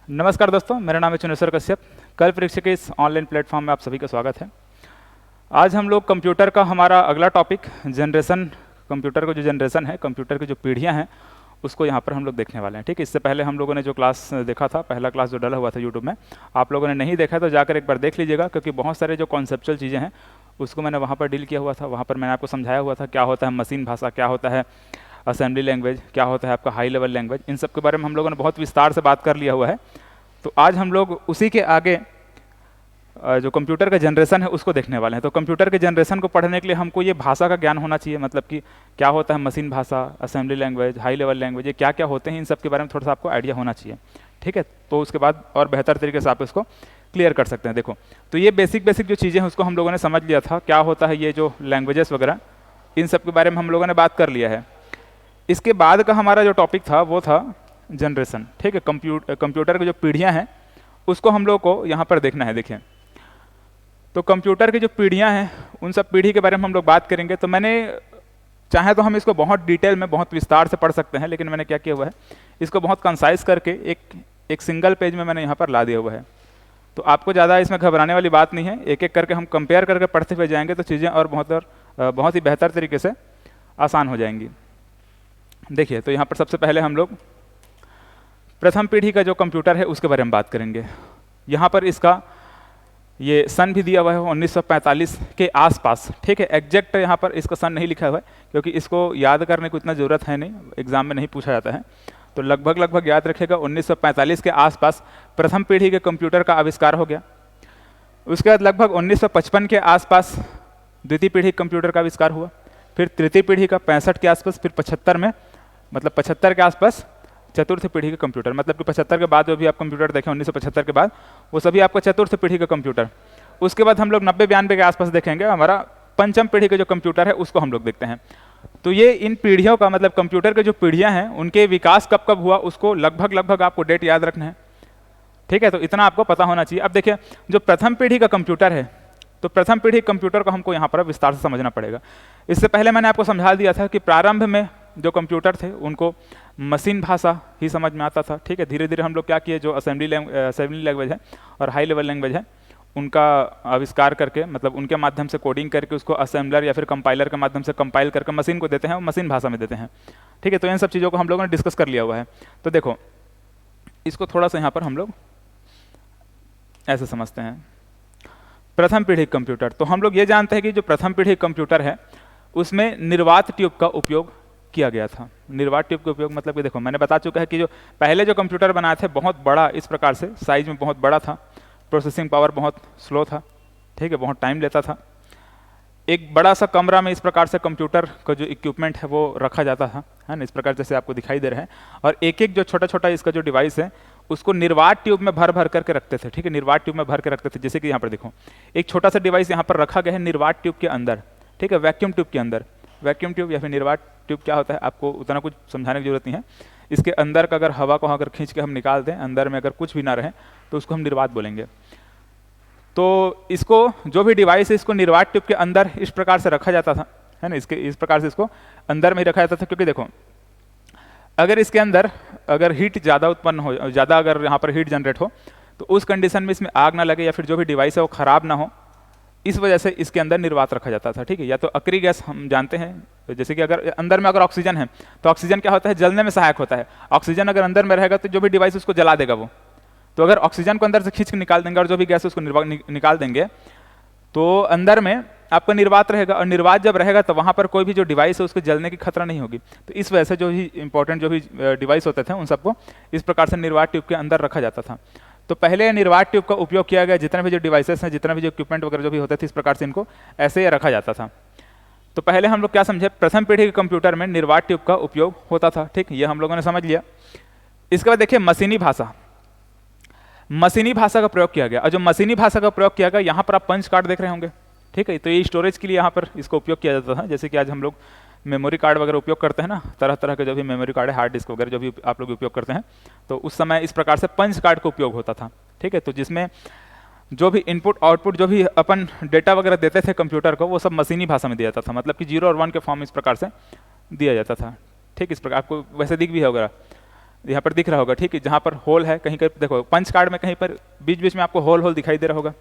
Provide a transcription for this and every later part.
नमस्कार दोस्तों, मेरा नाम है चुनेश्वर कश्यप। कल परीक्षा के इस ऑनलाइन प्लेटफॉर्म में आप सभी का स्वागत है। आज हम लोग कंप्यूटर का हमारा अगला टॉपिक जनरेशन, कंप्यूटर का जो जनरेशन है, कंप्यूटर की जो पीढ़ियां हैं, उसको यहाँ पर हम लोग देखने वाले हैं। ठीक है, इससे पहले हम लोगों ने जो क्लास देखा था, पहला क्लास जो डला हुआ था यूट्यूब में, आप लोगों ने नहीं देखा तो जाकर एक बार देख लीजिएगा, क्योंकि बहुत सारे जो कॉन्सेप्चुअल चीज़ें हैं उसको मैंने वहाँ पर डील किया हुआ था। वहाँ पर मैंने आपको समझाया हुआ था क्या होता है मशीन भाषा, क्या होता है असेंबली लैंग्वेज, क्या होता है आपका हाई लेवल लैंग्वेज। इन सब के बारे में हम लोगों ने बहुत विस्तार से बात कर लिया हुआ है। तो आज हम लोग उसी के आगे जो कंप्यूटर का जनरेशन है उसको देखने वाले हैं। तो कंप्यूटर के जनरेशन को पढ़ने के लिए हमको ये भाषा का ज्ञान होना चाहिए, मतलब कि क्या होता है मशीन भाषा, assembly language, high level language, ये क्या क्या होते हैं, इन सब के बारे में थोड़ा सा आपको आइडिया होना चाहिए। ठीक है, तो उसके बाद और बेहतर तरीके से आप इसको क्लियर कर सकते हैं। देखो, तो ये बेसिक जो चीज़ें हैं उसको हम लोगों ने समझ लिया था, क्या होता है ये जो लैंग्वेजेस वगैरह, इन सब के बारे में हम लोगों ने बात कर लिया है। इसके बाद का हमारा जो टॉपिक था वो था जनरेशन। ठीक है, कंप्यूटर की जो पीढ़ियाँ हैं उसको हम लोग को यहाँ पर देखना है। देखिए, तो कंप्यूटर की जो पीढ़ियाँ हैं उन सब पीढ़ी के बारे में हम लोग बात करेंगे। तो मैंने चाहे तो हम इसको बहुत डिटेल में, बहुत विस्तार से पढ़ सकते हैं, लेकिन मैंने क्या किया हुआ है, इसको बहुत कंसाइज करके एक सिंगल पेज में मैंने यहाँ पर ला दिया हुआ है। तो आपको ज़्यादा इसमें घबराने वाली बात नहीं है, एक एक करके हम कंपेयर करके पढ़ते हुए जाएंगे तो चीज़ें और बहुत ही बेहतर तरीके से आसान हो जाएंगी। देखिए, तो यहाँ पर सबसे पहले हम लोग प्रथम पीढ़ी का जो कंप्यूटर है उसके बारे में बात करेंगे। यहाँ पर इसका ये सन भी दिया हुआ है 1945 के आसपास। ठीक है, एग्जैक्ट यहाँ पर इसका सन नहीं लिखा हुआ है, क्योंकि इसको याद करने को इतना ज़रूरत है नहीं, एग्जाम में नहीं पूछा जाता है। तो लगभग याद रखिएगा 1945 के आसपास प्रथम पीढ़ी के कंप्यूटर का आविष्कार हो गया। उसके बाद लगभग 1955 के आसपास द्वितीय पीढ़ी कंप्यूटर का आविष्कार हुआ। फिर तृतीय पीढ़ी का 65 के आसपास, फिर 75 में, मतलब 75 के आसपास चतुर्थ पीढ़ी के कंप्यूटर, मतलब कि 75 के बाद जो भी आप कंप्यूटर देखें 1975 के बाद, वो सभी आपका चतुर्थ पीढ़ी का कंप्यूटर। उसके बाद हम लोग 90-92 के आसपास देखेंगे हमारा पंचम पीढ़ी के जो कंप्यूटर है उसको हम लोग देखते हैं। तो ये इन पीढ़ियों का मतलब कंप्यूटर के जो पीढ़ियाँ हैं उनके विकास कब कब हुआ उसको लगभग आपको डेट याद रखना है। ठीक है, तो इतना आपको पता होना चाहिए। अब देखिए, जो प्रथम पीढ़ी का कंप्यूटर है, तो प्रथम पीढ़ी कंप्यूटर को हमको यहाँ पर विस्तार से समझना पड़ेगा। इससे पहले मैंने आपको समझा दिया था कि प्रारंभ में जो कंप्यूटर थे उनको मशीन भाषा ही समझ में आता था। ठीक है, धीरे धीरे हम लोग क्या किए, जो असेंबली लैंग्वेज है और हाई लेवल लैंग्वेज है उनका आविष्कार करके, मतलब उनके माध्यम से कोडिंग करके उसको असेंबलर या फिर कंपाइलर के माध्यम से कंपाइल करके मशीन को देते हैं, वो मशीन भाषा में देते हैं। ठीक है, तो इन सब चीज़ों को हम लोगों ने डिस्कस कर लिया हुआ है। तो देखो, इसको थोड़ा सा यहाँ पर हम लोग ऐसे समझते हैं। प्रथम पीढ़ी कंप्यूटर, तो हम लोग ये जानते हैं कि जो प्रथम पीढ़ी कंप्यूटर है उसमें निर्वात ट्यूब का उपयोग किया गया था। निर्वात ट्यूब का उपयोग मतलब कि देखो, मैंने बता चुका है कि जो पहले जो कंप्यूटर बनाए थे बहुत बड़ा, इस प्रकार से साइज में बहुत बड़ा था, प्रोसेसिंग पावर बहुत स्लो था। ठीक है, बहुत टाइम लेता था। एक बड़ा सा कमरा में इस प्रकार से कंप्यूटर का जो इक्विपमेंट है वो रखा जाता था, है ना, इस प्रकार जैसे आपको दिखाई दे रहा है। और एक एक जो छोटा इसका जो डिवाइस है उसको निर्वात ट्यूब में भर करके रखते थे। ठीक है, निर्वात ट्यूब में भर के रखते थे। जैसे कि यहाँ पर देखो, एक छोटा सा डिवाइस यहाँ पर रखा गया है निर्वात ट्यूब के अंदर। ठीक है, वैक्यूम ट्यूब के अंदर। वैक्यूम ट्यूब या फिर निर्वात ट्यूब क्या होता है आपको उतना कुछ समझाने की जरूरत नहीं है। इसके अंदर का अगर हवा को अगर खींच के हम निकाल दें, अंदर में अगर कुछ भी ना रहे तो उसको हम निर्वात बोलेंगे। तो इसको जो भी डिवाइस है इसको निर्वात ट्यूब के अंदर इस प्रकार से रखा जाता था, है ना, इसके इस प्रकार से इसको अंदर में ही रखा जाता था। क्योंकि देखो, अगर इसके अंदर अगर हीट ज़्यादा उत्पन्न हो, ज़्यादा अगर यहाँ पर हीट जनरेट हो तो उस कंडीशन में इसमें आग ना लगे या फिर जो भी डिवाइस है वो खराब ना हो, इस वजह से इसके अंदर निर्वात रखा जाता था। ठीक है, या तो अक्री गैस हम जानते हैं, तो जैसे कि अगर अंदर में अगर ऑक्सीजन है तो ऑक्सीजन क्या होता है, जलने में सहायक होता है। ऑक्सीजन अगर अंदर में रहेगा तो जो भी डिवाइस उसको जला देगा वो। तो अगर ऑक्सीजन को अंदर से खींच के निकाल देंगे और जो भी गैस उसको निकाल देंगे तो अंदर में आपका निर्वात रहेगा, और निर्वात जब रहेगा तो वहाँ पर कोई भी जो डिवाइस है उसको जलने की खतरा नहीं होगी। तो इस वजह से जो भी इंपॉर्टेंट जो भी डिवाइस होते थे उन सबको इस प्रकार से निर्वात ट्यूब के अंदर रखा जाता था। तो पहले निर्वात ट्यूब का उपयोग किया गया, जितने भी जो डिवाइसेस हैं, जितना भी जो इक्विपमेंट वगैरह जो भी होते थे, इस प्रकार से इनको ऐसे ही रखा जाता था। तो पहले हम लोग क्या समझे, प्रथम पीढ़ी के कंप्यूटर में निर्वात ट्यूब का उपयोग होता था। ठीक, ये हम लोगों ने समझ लिया। इसके बाद देखिए, मशीनी भाषा। मशीनी भाषा का प्रयोग किया गया, और जो मशीनी भाषा का प्रयोग किया गया, यहाँ पर आप पंच कार्ड देख रहे होंगे। ठीक है, तो ये स्टोरेज के लिए यहाँ पर इसको उपयोग किया जाता था। जैसे कि आज हम लोग मेमोरी कार्ड वगैरह उपयोग करते हैं ना, तरह तरह के जो भी मेमोरी कार्ड है, हार्ड डिस्क वगैरह जो भी आप लोग उपयोग करते हैं, तो उस समय इस प्रकार से पंच कार्ड का उपयोग होता था। ठीक है, तो जिसमें जो भी इनपुट आउटपुट जो भी अपन डेटा वगैरह देते थे कंप्यूटर को, वो सब मशीनी भाषा में दिया जाता था, मतलब कि 0 और 1 के फॉर्म इस प्रकार से दिया जाता था। ठीक, इस प्रकार आपको वैसे दिख भी होगा यहाँ पर दिख रहा होगा, ठीक है, जहाँ पर होल है कहीं कहीं देखो पंच कार्ड में कहीं पर बीच बीच में आपको होल दिखाई दे रहा होगा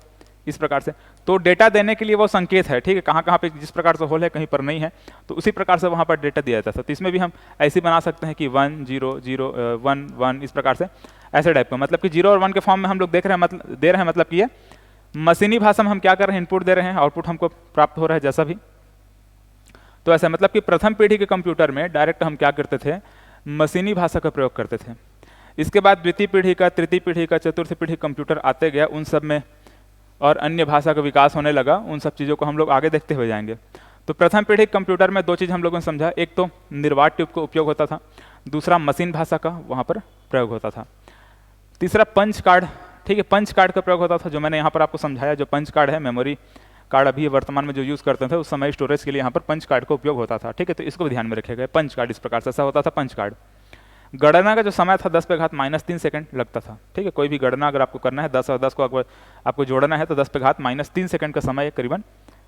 इस प्रकार से। तो डेटा देने के लिए वो संकेत है, ठीक है, कहाँ कहाँ पे जिस प्रकार से होल है कहीं पर नहीं है, तो उसी प्रकार से वहाँ पर डेटा दिया जाता है। तो इसमें भी हम ऐसे बना सकते हैं कि 1 0 0 1 1 इस प्रकार से, ऐसे टाइप का, मतलब कि 0 और 1 के फॉर्म में हम लोग देख रहे हैं, मतलब दे रहे हैं, मतलब कि ये मशीनी भाषा में हम क्या कर रहे हैं, इनपुट दे रहे हैं, आउटपुट हमको प्राप्त हो रहा है जैसा भी। तो ऐसा मतलब कि प्रथम पीढ़ी के कंप्यूटर में डायरेक्ट हम क्या करते थे, मशीनी भाषा का प्रयोग करते थे। इसके बाद द्वितीय पीढ़ी का, तृतीय पीढ़ी का, चतुर्थ पीढ़ी कंप्यूटर आते गया, उन सब में और अन्य भाषा का विकास होने लगा। उन सब चीज़ों को हम लोग आगे देखते हुए जाएंगे। तो प्रथम पीढ़ी कंप्यूटर में 2 चीज़ हम लोगों ने समझा, एक तो निर्वात ट्यूब का उपयोग होता था, दूसरा मशीन भाषा का वहाँ पर प्रयोग होता था, तीसरा पंच कार्ड, ठीक है, पंच कार्ड का प्रयोग होता था, जो मैंने यहाँ पर आपको समझाया। जो पंच कार्ड है, मेमोरी कार्ड अभी वर्तमान में जो यूज़ करते थे, उस समय स्टोरेज के लिए यहाँ पर पंच कार्ड का उपयोग होता था, ठीक है। तो इसको भी ध्यान में रखिएगा, पंच कार्ड इस प्रकार से ऐसा होता था पंच कार्ड। गणना का जो समय था 10⁻³ सेकंड लगता था, ठीक है। कोई भी गणना अगर आपको करना है 10 और 10 को आपको जोड़ना है तो 10⁻³ सेकंड का समय करीबन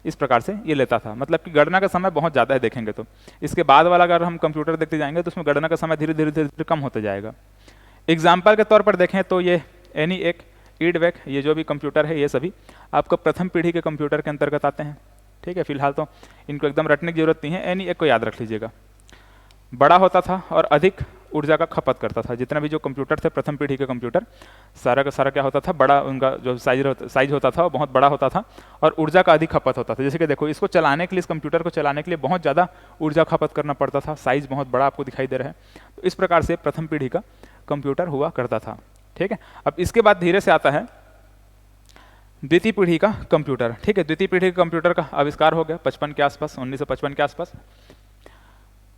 इस प्रकार से ये लेता था, मतलब कि गणना का समय बहुत ज़्यादा है देखेंगे तो। इसके बाद वाला अगर हम कंप्यूटर देखते जाएंगे तो उसमें गणना का समय धीरे धीरे कम होता जाएगा। एग्जाम्पल के तौर पर देखें तो ये ENIAC, EDVEC, ये जो भी कंप्यूटर है ये सभी आपको प्रथम पीढ़ी के कंप्यूटर के अंतर्गत आते हैं, ठीक है। फिलहाल तो इनको एकदम रटने की जरूरत नहीं है। ENIAC को याद रख लीजिएगा। बड़ा होता था और अधिक ऊर्जा का खपत करता था। जितने भी जो कंप्यूटर थे प्रथम पीढ़ी के कंप्यूटर, सारा का सारा क्या होता था, बड़ा, उनका जो साइज होता था वो बहुत बड़ा होता था और ऊर्जा का अधिक खपत होता था। जैसे कि देखो, इसको चलाने के लिए, इस कंप्यूटर को चलाने के लिए बहुत ज़्यादा ऊर्जा खपत करना पड़ता था। साइज बहुत बड़ा आपको दिखाई दे रहा है। तो इस प्रकार से प्रथम पीढ़ी का कंप्यूटर हुआ करता था, ठीक है। अब इसके बाद धीरे से आता है द्वितीय पीढ़ी का कंप्यूटर, ठीक है। द्वितीय पीढ़ी के कंप्यूटर का आविष्कार हो गया 55 के आसपास, 1955 के आसपास।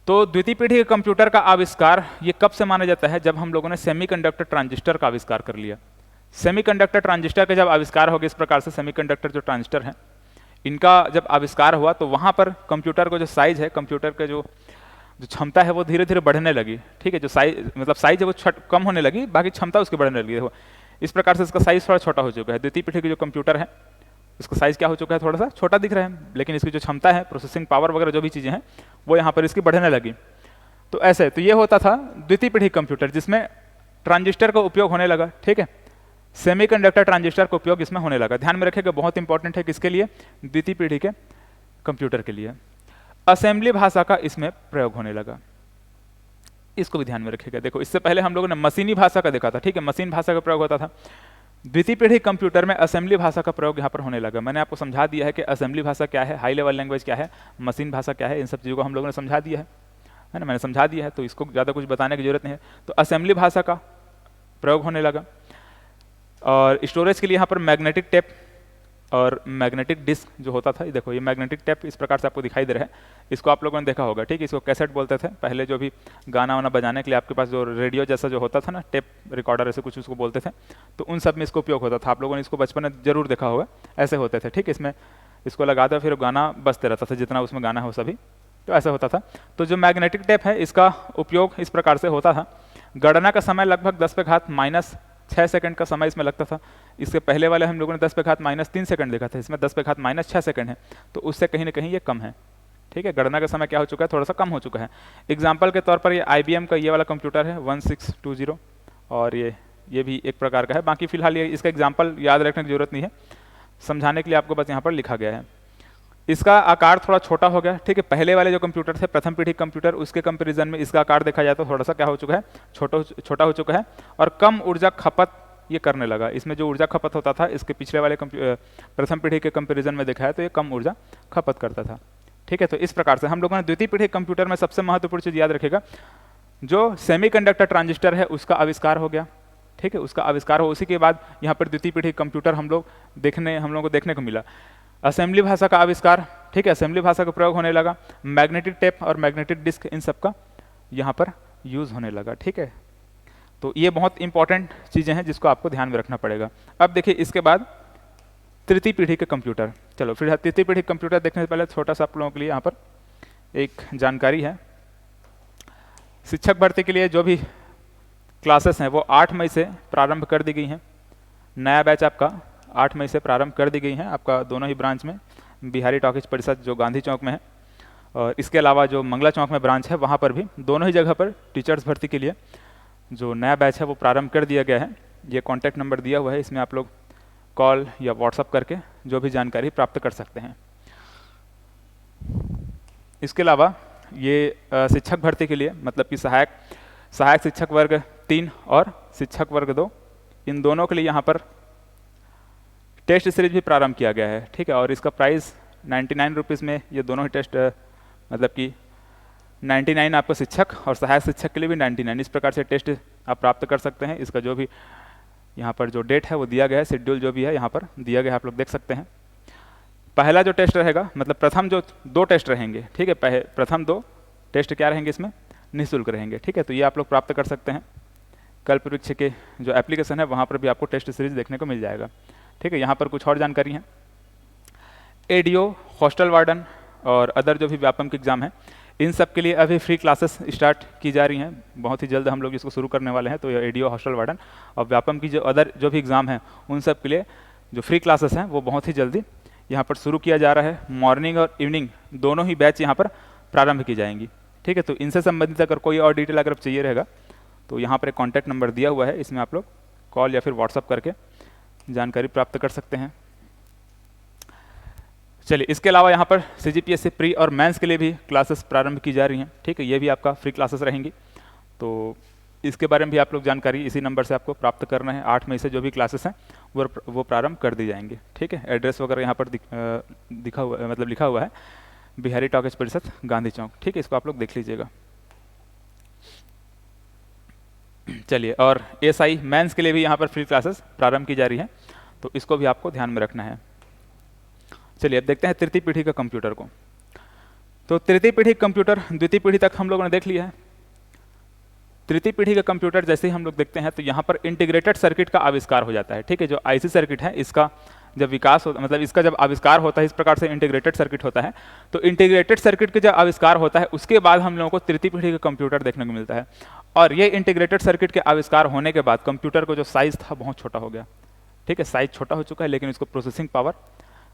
तो द्वितीय पीढ़ी के कंप्यूटर का आविष्कार ये कब से माना जाता है, जब हम लोगों ने सेमीकंडक्टर ट्रांजिस्टर का आविष्कार कर लिया। सेमीकंडक्टर ट्रांजिस्टर का जब आविष्कार हो गया, इस प्रकार से सेमीकंडक्टर जो ट्रांजिस्टर है इनका जब आविष्कार हुआ, तो वहाँ पर कंप्यूटर को जो साइज है, कंप्यूटर का जो क्षमता है वो धीरे धीरे बढ़ने लगी, ठीक है। जो साइज मतलब साइज है वो कम होने लगी, बाकी क्षमता उसकी बढ़ने लगी। इस प्रकार से इसका साइज थोड़ा छोटा हो चुका है। द्वितीय पीढ़ी की जो कंप्यूटर है इसका साइज क्या हो चुका है, थोड़ा सा छोटा दिख रहा है, लेकिन इसकी जो क्षमता है, प्रोसेसिंग पावर वगैरह जो भी चीज़ें हैं वो यहाँ पर इसकी बढ़ने लगी। तो ऐसे, तो ये होता था द्वितीय पीढ़ी कंप्यूटर, जिसमें ट्रांजिस्टर का उपयोग होने लगा, ठीक है। सेमीकंडक्टर ट्रांजिस्टर का उपयोग इसमें होने लगा। ध्यान में रखिएगा, बहुत इंपॉर्टेंट है किसके लिए, द्वितीय पीढ़ी के कंप्यूटर के लिए। असेंबली भाषा का इसमें प्रयोग होने लगा, इसको भी ध्यान में रखिएगा। देखो, इससे पहले हम लोगों ने मशीनी भाषा का देखा था, ठीक है, मशीन भाषा का प्रयोग होता था। द्वितीय पीढ़ी कंप्यूटर में असेंबली भाषा का प्रयोग यहाँ पर होने लगा। मैंने आपको समझा दिया है कि असेंबली भाषा क्या है, हाई लेवल लैंग्वेज क्या है, मशीन भाषा क्या है, इन सब चीज़ों को हम लोगों ने समझा दिया है ना, मैंने समझा दिया है, तो इसको ज़्यादा कुछ बताने की जरूरत नहीं है। तो असेंबली भाषा का प्रयोग होने लगा। और स्टोरेज के लिए यहाँ पर मैग्नेटिक टेप और मैग्नेटिक डिस्क जो होता था, ये देखो, ये मैग्नेटिक टेप इस प्रकार से आपको दिखाई दे रहा है। इसको आप लोगों ने देखा होगा, ठीक है। इसको कैसेट बोलते थे पहले, जो भी गाना वाना बजाने के लिए आपके पास जो रेडियो जैसा जो होता था ना, टेप रिकॉर्डर ऐसे कुछ उसको बोलते थे, तो उन सब में इसको उपयोग होता था। आप लोगों ने इसको बचपन में जरूर देखा होगा, ऐसे होते थे, ठीक है। इसमें इसको लगा दो, फिर गाना बजते रहता था, जितना उसमें गाना हो सभी, तो ऐसा होता था। तो जो मैग्नेटिक टेप है इसका उपयोग इस प्रकार से होता था। गणना का समय लगभग 10⁻⁻6 सेकंड का समय इसमें लगता था। इसके पहले वाले हम लोगों ने 10⁻³ सेकंड देखा था, इसमें 10⁻6 सेकंड है, तो उससे कहीं ना कहीं ये कम है, ठीक है। गणना का समय क्या हो चुका है, थोड़ा सा कम हो चुका है। एग्जाम्पल के तौर पर ये IBM का ये वाला कंप्यूटर है 1620, और ये भी एक प्रकार का है। बाकी फिलहाल ये इसका एग्जाम्पल याद रखने की जरूरत नहीं है, समझाने के लिए आपको बस यहाँ पर लिखा गया है। इसका आकार थोड़ा छोटा हो गया, ठीक है। पहले वाले जो कंप्यूटर थे प्रथम पीढ़ी कंप्यूटर, उसके कंपैरिजन में इसका आकार देखा जाए तो थोड़ा सा क्या हो चुका है, छोटा हो चुका है, और कम ऊर्जा खपत ये करने लगा। इसमें जो ऊर्जा खपत होता था इसके पिछले वाले प्रथम पीढ़ी के कंपैरिजन में देखा है तो ये कम ऊर्जा खपत करता था, ठीक है। तो इस प्रकार से हम लोगों ने द्वितीय पीढ़ी कंप्यूटर में सबसे महत्वपूर्ण चीज़ याद रखेगा, जो सेमीकंडक्टर ट्रांजिस्टर है उसका आविष्कार हो गया, ठीक है। उसका आविष्कार हो, उसी के बाद यहाँ पर द्वितीय पीढ़ी कंप्यूटर हम लोगों को देखने को मिला। असेंबली भाषा का आविष्कार, ठीक है, असेंबली भाषा का प्रयोग होने लगा। मैग्नेटिक टेप और मैग्नेटिक डिस्क इन सब का यहाँ पर यूज़ होने लगा, ठीक है। तो ये बहुत इंपॉर्टेंट चीज़ें हैं जिसको आपको ध्यान में रखना पड़ेगा। अब देखिए इसके बाद तृतीय पीढ़ी के कंप्यूटर। चलो फिर तृतीय पीढ़ी कंप्यूटर देखने से पहले छोटा सा आप लोगों के लिए यहाँ पर एक जानकारी है। शिक्षक भर्ती के लिए जो भी क्लासेस हैं वो 8 मई से प्रारंभ कर दी गई हैं। नया बैच आपका 8 मई से प्रारंभ कर दी गई हैं, आपका दोनों ही ब्रांच में, बिहारी टॉकीज परिषद जो गांधी चौक में है, और इसके अलावा जो मंगला चौक में ब्रांच है वहाँ पर भी, दोनों ही जगह पर टीचर्स भर्ती के लिए जो नया बैच है वो प्रारंभ कर दिया गया है। ये कॉन्टैक्ट नंबर दिया हुआ है, इसमें आप लोग कॉल या व्हाट्सअप करके जो भी जानकारी प्राप्त कर सकते हैं। इसके अलावा ये शिक्षक भर्ती के लिए, मतलब कि सहायक शिक्षक वर्ग 3 और शिक्षक वर्ग 2, इन दोनों के लिए यहाँ पर टेस्ट सीरीज भी प्रारंभ किया गया है, ठीक है। और इसका प्राइस 99 रुपीज़ में ये दोनों ही टेस्ट, मतलब कि 99 आपको शिक्षक और सहायक शिक्षक के लिए भी 99, इस प्रकार से टेस्ट आप प्राप्त कर सकते हैं। इसका जो भी यहाँ पर जो डेट है वो दिया गया है, शेड्यूल जो भी है यहाँ पर दिया गया है, आप लोग देख सकते हैं। पहला जो टेस्ट रहेगा, मतलब प्रथम जो 2 टेस्ट रहेंगे, ठीक है, प्रथम 2 टेस्ट क्या रहेंगे, इसमें निःशुल्क रहेंगे, ठीक है। तो ये आप लोग प्राप्त कर सकते हैं। कल्प वृक्ष के जो एप्लीकेशन है वहाँ पर भी आपको टेस्ट सीरीज देखने को मिल जाएगा, ठीक है। यहाँ पर कुछ और जानकारी है। एडीओ, हॉस्टल वार्डन और अदर जो भी व्यापमक एग्जाम है, इन सब के लिए अभी फ्री क्लासेस स्टार्ट की जा रही हैं। बहुत ही जल्द हम लोग इसको शुरू करने वाले हैं। तो ये एडीओ, हॉस्टल वार्डन और व्यापमक की जो अदर जो भी एग्ज़ाम हैं, उन सब के लिए जो फ्री क्लासेस हैं वो बहुत ही जल्दी यहाँ पर शुरू किया जा रहा है। मॉर्निंग और इवनिंग दोनों ही बैच यहाँ पर प्रारंभ की जाएंगी, ठीक है। तो इनसे संबंधित अगर कोई और डिटेल अगर चाहिए रहेगा तो यहाँ पर एक कॉन्टैक्ट नंबर दिया हुआ है, इसमें आप लोग कॉल या फिर व्हाट्सअप करके जानकारी प्राप्त कर सकते हैं। चलिए, इसके अलावा यहाँ पर CGPSC प्री और मेंस के लिए भी क्लासेस प्रारंभ की जा रही हैं, ठीक है। ये भी आपका फ्री क्लासेस रहेंगी। तो इसके बारे में भी आप लोग जानकारी इसी नंबर से आपको प्राप्त करना है। 8 मई से जो भी क्लासेस हैं वो प्रारंभ कर दी जाएंगे, ठीक है। एड्रेस वगैरह यहाँ पर दिखा हुआ, मतलब लिखा हुआ है, बिहारी टॉकीज परिषद, गांधी चौक, ठीक है। इसको आप लोग देख लीजिएगा। चलिए, और SI मेंस के लिए भी यहाँ पर फ्री क्लासेस प्रारंभ की जा रही है, तो इसको भी आपको ध्यान में रखना है। चलिए, अब देखते हैं तृतीय पीढ़ी का कंप्यूटर को। तो तृतीय पीढ़ी कंप्यूटर द्वितीय पीढ़ी तक हम लोगों ने देख लिया है। तृतीय पीढ़ी का कंप्यूटर जैसे ही हम लोग देखते हैं तो यहाँ पर इंटीग्रेटेड सर्किट का आविष्कार हो जाता है, ठीक है। जो IC सर्किट है, इसका जब विकास होता, मतलब इसका जब आविष्कार होता है, इस प्रकार से इंटीग्रेटेड सर्किट होता है। तो इंटीग्रेटेड सर्किट का जब आविष्कार होता है उसके बाद हम लोगों को तृतीय पीढ़ी का कंप्यूटर देखने को मिलता है। और ये इंटीग्रेटेड सर्किट के आविष्कार होने के बाद कंप्यूटर को जो साइज था बहुत छोटा हो गया, ठीक है। साइज छोटा हो चुका है, लेकिन इसको प्रोसेसिंग पावर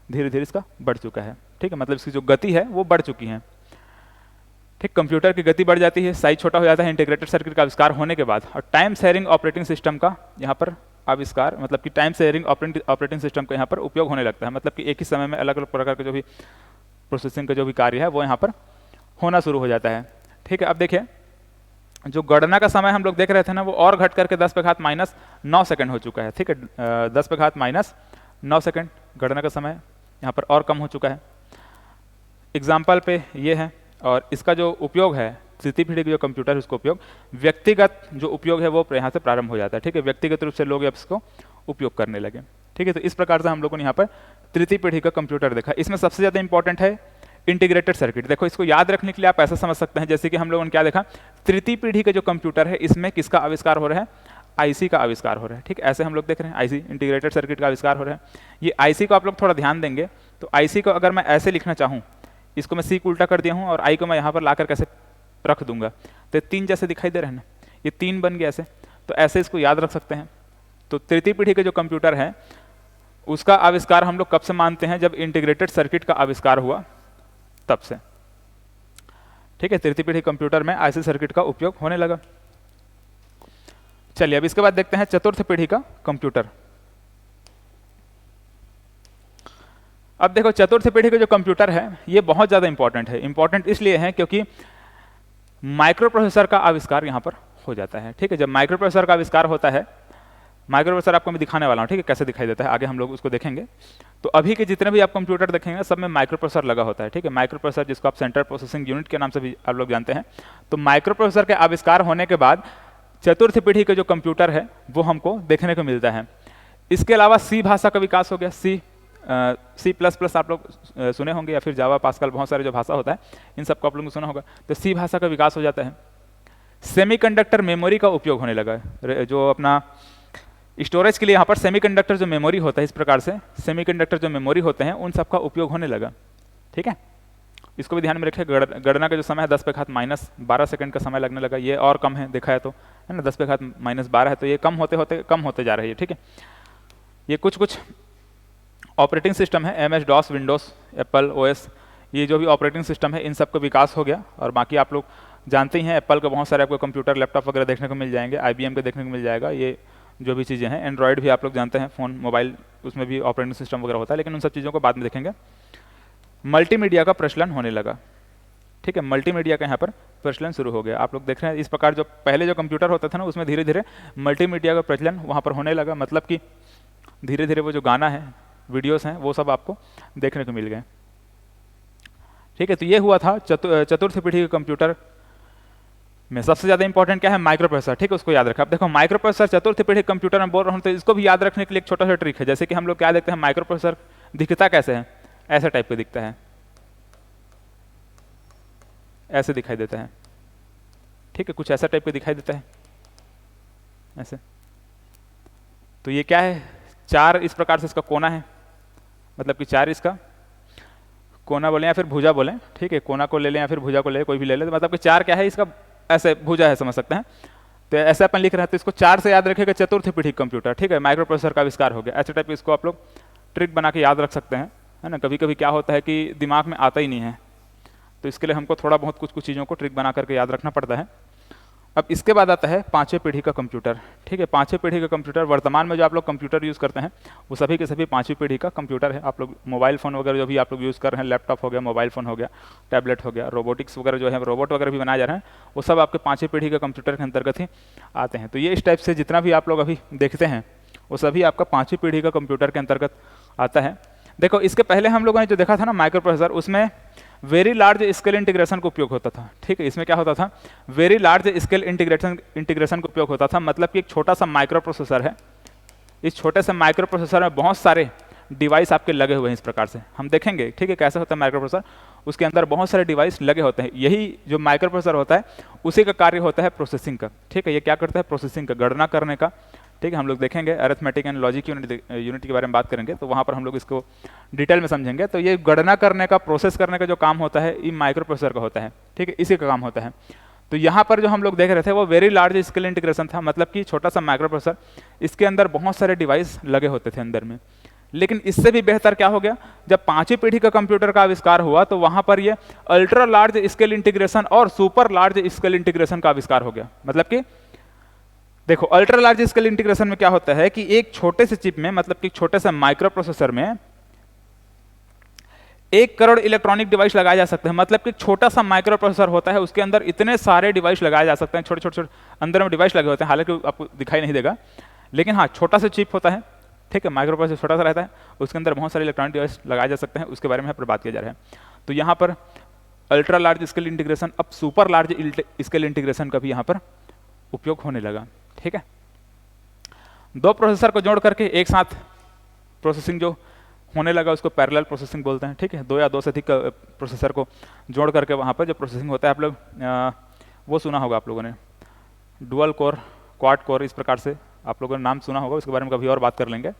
धीरे धीरे इसका बढ़ चुका है, ठीक है। मतलब इसकी जो गति है वो बढ़ चुकी है, ठीक। कंप्यूटर की गति बढ़ जाती है, साइज छोटा हो जाता है इंटीग्रेटेड सर्किट का आविष्कार होने के बाद। और टाइम शेयरिंग ऑपरेटिंग सिस्टम का यहाँ पर आविष्कार, मतलब कि टाइम शेयरिंग ऑपरेटिंग सिस्टम का यहाँ पर उपयोग होने लगता है। मतलब कि एक ही समय में अलग अलग प्रकार के जो भी प्रोसेसिंग का जो भी कार्य है वो यहाँ पर होना शुरू हो जाता है, ठीक है। अब देखिए, जो गणना का समय हम लोग देख रहे थे ना, वो और घट करके 10⁻⁹ सेकंड हो चुका है, ठीक है। 10⁻⁹ सेकंड गणना का समय यहाँ पर और कम हो चुका है। एग्जाम्पल पे ये है। और इसका जो उपयोग है, तृतीय पीढ़ी के जो कंप्यूटर है उसका उपयोग, व्यक्तिगत जो उपयोग है वो यहाँ से प्रारंभ हो जाता है, ठीक है। व्यक्तिगत रूप से लोग इसको उपयोग करने लगे, ठीक है। तो इस प्रकार से हम लोगों ने यहाँ पर तृतीय पीढ़ी का कंप्यूटर देखा। इसमें सबसे ज़्यादा इंपॉर्टेंट है इंटीग्रेटेड सर्किट। देखो, इसको याद रखने के लिए आप ऐसा समझ सकते हैं, जैसे कि हम लोगों ने क्या देखा, तृतीय पीढ़ी का जो कंप्यूटर है इसमें किसका आविष्कार हो रहा है, IC का आविष्कार हो रहा है, ठीक। ऐसे हम लोग देख रहे हैं IC, इंटीग्रेटेड सर्किट का आविष्कार हो रहा है। ये IC को आप लोग थोड़ा ध्यान देंगे तो IC को अगर मैं ऐसे लिखना चाहूँ, इसको मैं C को उल्टा कर दिया हूँ और I को मैं यहाँ पर लाकर कैसे रख दूंगा, तो 3 जैसे दिखाई दे रहे हैं ना, ये 3 बन गया ऐसे। तो ऐसे इसको याद रख सकते हैं। तो तृतीय पीढ़ी के जो कंप्यूटर है उसका आविष्कार हम लोग कब से मानते हैं, जब इंटीग्रेटेड सर्किट का आविष्कार हुआ तब से, ठीक है। तृतीय पीढ़ी कंप्यूटर में IC सर्किट का उपयोग होने लगा। चलिए, अब इसके बाद देखते हैं चतुर्थ पीढ़ी का कंप्यूटर। अब देखो, चतुर्थ पीढ़ी का जो कंप्यूटर है ये बहुत ज़्यादा इंपॉर्टेंट है। इंपॉर्टेंट इसलिए है क्योंकि माइक्रो प्रोसेसर का आविष्कार यहाँ पर हो जाता है, ठीक है। जब माइक्रो प्रोसेसर का आविष्कार होता है, माइक्रो प्रोसेसर आपको मैं दिखाने वाला हूँ, ठीक है, कैसे दिखाई देता है, आगे हम लोग उसको देखेंगे। तो अभी के जितने भी आप कंप्यूटर देखेंगे सब में माइक्रो प्रोसेसर लगा होता है, ठीक है। माइक्रो प्रोसेसर जिसको आप सेंट्रल प्रोसेसिंग यूनिट के नाम से भी आप लोग जानते हैं। तो माइक्रो प्रोसेसर के आविष्कार होने के बाद चतुर्थ पीढ़ी का जो कंप्यूटर है वो हमको देखने को मिलता है। इसके अलावा C भाषा का विकास हो गया। C++ आप लोग सुने होंगे, या फिर जावा, पास्कल, बहुत सारे जो भाषा होता है इन सब को आप लोगों ने सुना होगा। तो C भाषा का विकास हो जाता है। सेमीकंडक्टर मेमोरी का उपयोग होने लगा है। जो अपना स्टोरेज के लिए यहाँ पर सेमीकंडक्टर जो मेमोरी होता है, इस प्रकार से सेमीकंडक्टर जो मेमोरी होते हैं उन सब का उपयोग होने लगा, ठीक है। इसको भी ध्यान में रखें। गणना का जो समय है 10⁻⁻12 सेकंड का समय लगने लगा। ये और कम है, देखा है तो, है ना। 10⁻⁻12 है तो ये कम होते जा रही है, ठीक है। ये कुछ ऑपरेटिंग सिस्टम है, MS DOS, Windows, Apple OS, ये जो भी ऑपरेटिंग सिस्टम है इन सब का विकास हो गया। और बाकी आप लोग जानते ही हैं एप्पल के बहुत सारे आपको कंप्यूटर लैपटॉप वगैरह देखने को मिल जाएंगे, IBM के देखने को मिल जाएगा, ये जो भी चीज़ें हैं। एंड्रॉयड भी आप लोग जानते हैं, फ़ोन मोबाइल उसमें भी ऑपरेटिंग सिस्टम वगैरह होता है, लेकिन उन सब चीज़ों को बाद में देखेंगे। मल्टीमीडिया का प्रचलन होने लगा, ठीक है, मल्टीमीडिया का यहाँ पर प्रचलन शुरू हो गया। आप लोग देख रहे हैं इस प्रकार जो पहले जो कंप्यूटर होता था ना, उसमें धीरे धीरे मल्टीमीडिया का प्रचलन वहाँ पर होने लगा, मतलब कि धीरे धीरे वो जो गाना है, वीडियोस हैं, वो सब आपको देखने को मिल गए, ठीक है। तो ये हुआ था चतुर्थ पीढ़ी के कंप्यूटर में। सबसे ज़्यादा इंपॉर्टेंट क्या है, माइक्रो प्रोसेसर, ठीक है, उसको याद रखा। अब देखो माइक्रो प्रोसेसर चतुर्थ पीढ़ी कंप्यूटर में बोल रहा हूँ, तो इसको भी याद रखने के लिए एक छोटा सा ट्रिक है। जैसे कि हम लोग क्या देखते हैं, माइक्रो प्रोसेसर दिखता कैसे है, ऐसे टाइप का दिखता है, ऐसे दिखाई देता है, ठीक है, कुछ ऐसा टाइप का दिखाई देता है ऐसे। तो ये क्या है, 4 इस प्रकार से इसका कोना है, मतलब कि 4 इसका कोना बोले या फिर भुजा बोले, ठीक है, कोना को ले लें या फिर भुजा को ले, कोई भी ले ले, तो मतलब कि 4 क्या है इसका, ऐसे भुजा है, समझ सकते हैं। तो ऐसे अपन लिख रहे हैं, तो इसको 4 से याद रखेगा, चतुर्थ पीढ़ी कंप्यूटर, ठीक है, माइक्रो प्रोसेसर का आविष्कार हो गया। ऐसे टाइप इसको आप लोग ट्रिक बना के याद रख सकते हैं, है ना। कभी कभी क्या होता है कि दिमाग में आता ही नहीं है, तो इसके लिए हमको थोड़ा बहुत कुछ चीज़ों को ट्रिक बना करके याद रखना पड़ता है। अब इसके बाद आता है 5वीं पीढ़ी का कंप्यूटर, ठीक है। 5वीं पीढ़ी का कंप्यूटर, वर्तमान में जो आप लोग कंप्यूटर यूज़ करते हैं वो सभी के सभी 5वीं पीढ़ी का कंप्यूटर है। आप लोग मोबाइल फ़ोन वगैरह जो भी आप लोग यूज़ कर रहे हैं, लैपटॉप हो गया, मोबाइल फ़ोन हो गया, टैबलेट हो गया, रोबोटिक्स वगैरह जो है, रोबोट वगैरह भी बनाए जा रहे हैं, वो सब आपके 5वीं पीढ़ी के कंप्यूटर के अंतर्गत ही आते हैं। तो ये इस टाइप से जितना भी आप लोग अभी देखते हैं वो सभी आपका 5वीं पीढ़ी का कंप्यूटर के अंतर्गत आता है। देखो इसके पहले हम लोगों ने जो देखा था ना माइक्रो प्रोसेसर, उसमें वेरी लार्ज स्केल इंटीग्रेशन का उपयोग होता था, ठीक है। इसमें क्या होता था, वेरी लार्ज स्केल इंटीग्रेशन का उपयोग होता था, मतलब कि एक छोटा सा माइक्रो प्रोसेसर है, इस छोटे से माइक्रो प्रोसेसर में बहुत सारे डिवाइस आपके लगे हुए हैं। इस प्रकार से हम देखेंगे, ठीक है, कैसे होता है माइक्रो प्रोसेसर, उसके अंदर बहुत सारे डिवाइस लगे होते हैं। यही जो माइक्रो प्रोसेसर होता है उसी का कार्य होता है प्रोसेसिंग का, ठीक है। ये क्या करता है, प्रोसेसिंग का, गणना करने का, ठीक है। हम लोग देखेंगे अरिथमेटिक एंड लॉजिक यूनिट के बारे में बात करेंगे, तो वहाँ पर हम लोग इसको डिटेल में समझेंगे। तो ये गणना करने का, प्रोसेस करने का जो काम होता है ये माइक्रो प्रोसेसर का होता है, ठीक है, इसी का काम होता है। तो यहाँ पर जो हम लोग देख रहे थे वो वेरी लार्ज स्केल इंटीग्रेशन था, मतलब कि छोटा सा माइक्रो प्रोसेसर, इसके अंदर बहुत सारे डिवाइस लगे होते थे अंदर में। लेकिन इससे भी बेहतर क्या हो गया, जब 5वीं पीढ़ी का कंप्यूटर का आविष्कार हुआ तो वहाँ पर ये अल्ट्रा लार्ज स्केल इंटीग्रेशन और सुपर लार्ज स्केल इंटीग्रेशन का आविष्कार हो गया। मतलब कि देखो अल्ट्रा लार्ज स्केल इंटीग्रेशन में क्या होता है कि एक छोटे से चिप में, मतलब कि छोटे से माइक्रो प्रोसेसर में 1 करोड़ इलेक्ट्रॉनिक डिवाइस लगाए जा सकते हैं। मतलब कि छोटा सा माइक्रो प्रोसेसर होता है, उसके अंदर इतने सारे डिवाइस लगाए जा सकते हैं, छोटे छोटे अंदर में डिवाइस लगे होते हैं, हालांकि आपको दिखाई नहीं देगा, लेकिन हाँ छोटा सा चिप होता है, ठीक है, माइक्रो प्रोसेसर छोटा सा रहता है, उसके अंदर बहुत सारे इलेक्ट्रॉनिक डिवाइस लगाए जा सकते हैं, उसके बारे में यहाँ पर बात किया जा रहा है। तो यहाँ पर अल्ट्रा लार्ज स्केल इंटीग्रेशन, अब सुपर लार्ज स्केल इंटीग्रेशन का भी यहाँ पर उपयोग होने लगा, ठीक है। 2 प्रोसेसर को जोड़ करके एक साथ प्रोसेसिंग जो होने लगा उसको पैरेलल प्रोसेसिंग बोलते हैं, ठीक है। 2 या 2 से अधिक प्रोसेसर को जोड़ करके वहाँ पर जो प्रोसेसिंग होता है, आप लोग वो सुना होगा आप लोगों ने, डुअल कोर, क्वाड कोर, इस प्रकार से आप लोगों ने नाम सुना होगा, उसके बारे में कभी और बात कर लेंगे।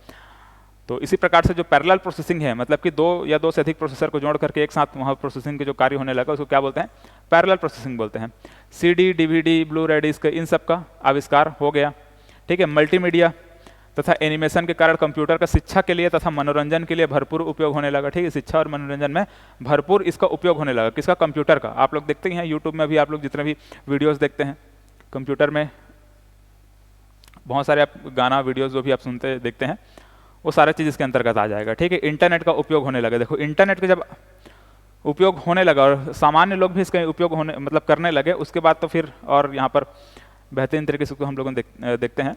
तो इसी प्रकार से जो पैरेलल प्रोसेसिंग है, मतलब कि 2 या 2 से अधिक प्रोसेसर को जोड़ करके एक साथ वहाँ प्रोसेसिंग के जो कार्य होने लगा उसको क्या बोलते हैं, पैरेलल प्रोसेसिंग बोलते हैं। CD, DVD, ब्लू रे डिस्क, इन सब का आविष्कार हो गया, ठीक है। मल्टीमीडिया तथा एनिमेशन के कारण कंप्यूटर का शिक्षा के लिए तथा मनोरंजन के लिए भरपूर उपयोग होने लगा, ठीक है। शिक्षा और मनोरंजन में भरपूर इसका उपयोग होने लगा, किसका, कंप्यूटर का। आप लोग देखते ही हैं यूट्यूब में भी आप लोग जितने भी वीडियोज़ देखते हैं कंप्यूटर में, बहुत सारे आप गाना वीडियोज़ जो भी आप सुनते देखते हैं वो सारा चीज़ इसके अंतर्गत आ जाएगा, ठीक है। इंटरनेट का उपयोग होने लगा। देखो इंटरनेट का जब उपयोग होने लगा और सामान्य लोग भी इसका उपयोग होने मतलब करने लगे, उसके बाद तो फिर और यहाँ पर बेहतरीन तरीके से हम लोग देखते हैं।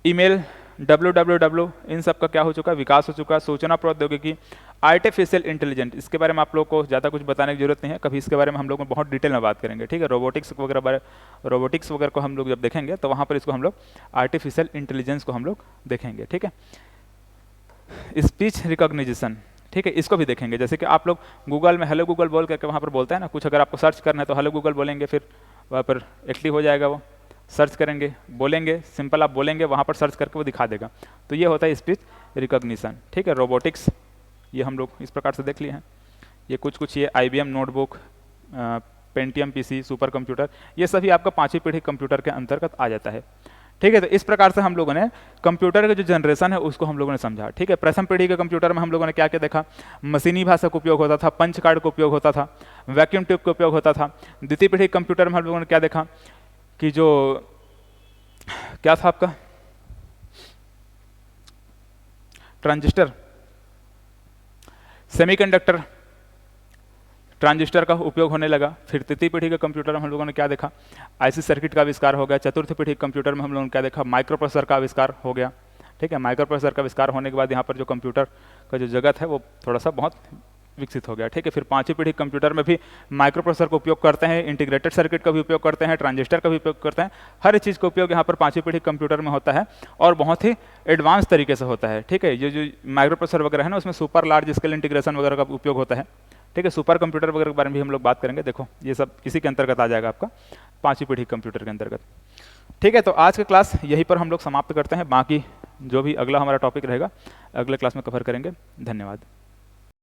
ईमेल, www, इन सब का क्या हो चुका है, विकास हो चुका है। सूचना प्रौद्योगिकी, आर्टिफिशियल इंटेलिजेंस, इसके बारे में आप लोग को ज़्यादा कुछ बताने की जरूरत नहीं है, कभी इसके बारे में हम लोग बहुत डिटेल में बात करेंगे, ठीक है। रोबोटिक्स वगैरह को हम लोग जब देखेंगे तो वहाँ पर इसको हम लोग आर्टिफिशियल इंटेलिजेंस को हम लोग देखेंगे, ठीक है। स्पीच रिकॉग्निशन, ठीक है, इसको भी देखेंगे। जैसे कि आप लोग गूगल में हेलो गूगल बोल करके वहाँ पर बोलते हैं ना, कुछ अगर आपको सर्च करना है तो हेलो गूगल बोलेंगे, फिर वहाँ पर एक्टिव हो जाएगा, वो सर्च करेंगे, बोलेंगे, सिंपल आप बोलेंगे, वहाँ पर सर्च करके वो दिखा देगा। तो ये होता है स्पीच रिकॉग्निशन, ठीक है। रोबोटिक्स, ये हम लोग इस प्रकार से देख लिए हैं। ये कुछ ये IBM notebook, Pentium PC, super computer, ये सभी आपका 5वीं पीढ़ी कंप्यूटर के अंतर्गत आ जाता है, ठीक है, तो इस प्रकार से हम लोगों ने कंप्यूटर का जो जनरेशन है उसको हम लोगों ने समझा। ठीक है, प्रथम पीढ़ी के कंप्यूटर में हम लोगों ने क्या क्या देखा, मशीनी भाषा का उपयोग होता था, पंच कार्ड का उपयोग होता था, वैक्यूम ट्यूब का उपयोग होता था। द्वितीय पीढ़ी के कंप्यूटर में हम लोगों ने क्या देखा कि जो क्या था आपका ट्रांजिस्टर, सेमीकंडक्टर ट्रांजिस्टर का उपयोग होने लगा। फिर तृतीय पीढ़ी के कंप्यूटर में हम लोगों ने क्या देखा, आईसी सर्किट का आविष्कार हो गया। चतुर्थ पीढ़ी के कंप्यूटर में हम लोगों ने क्या देखा, माइक्रो प्रोसेसर का आविष्कार हो गया। ठीक है, माइक्रो प्रोसेसर का आविष्कार होने के बाद यहाँ पर जो कंप्यूटर का जो जगत है वो थोड़ा सा बहुत विकसित हो गया। ठीक है, फिर पांचवी पीढ़ी कंप्यूटर में भी माइक्रो प्रोसेसर का उपयोग करते हैं, इंटीग्रेटेड सर्किट का भी उपयोग करते हैं, ट्रांजिस्टर का भी उपयोग करते हैं। हर चीज़ का उपयोग यहाँ पर पांचवी पीढ़ी कंप्यूटर में होता है और बहुत ही एडवांस तरीके से होता है। ठीक है, ये जो माइक्रो प्रोसेसर वगैरह है ना, उसमें सुपर लार्ज स्केल इंटीग्रेशन वगैरह का उपयोग होता है। ठीक है, सुपर कंप्यूटर वगैरह के बारे में भी हम लोग बात करेंगे। देखो ये सब इसी के अंतर्गत आ जाएगा आपका पांचवी पीढ़ी कंप्यूटर के अंतर्गत। ठीक है, तो आज की क्लास यहीं पर हम लोग समाप्त करते हैं। बाकी जो भी अगला हमारा टॉपिक रहेगा अगले क्लास में कवर करेंगे। धन्यवाद।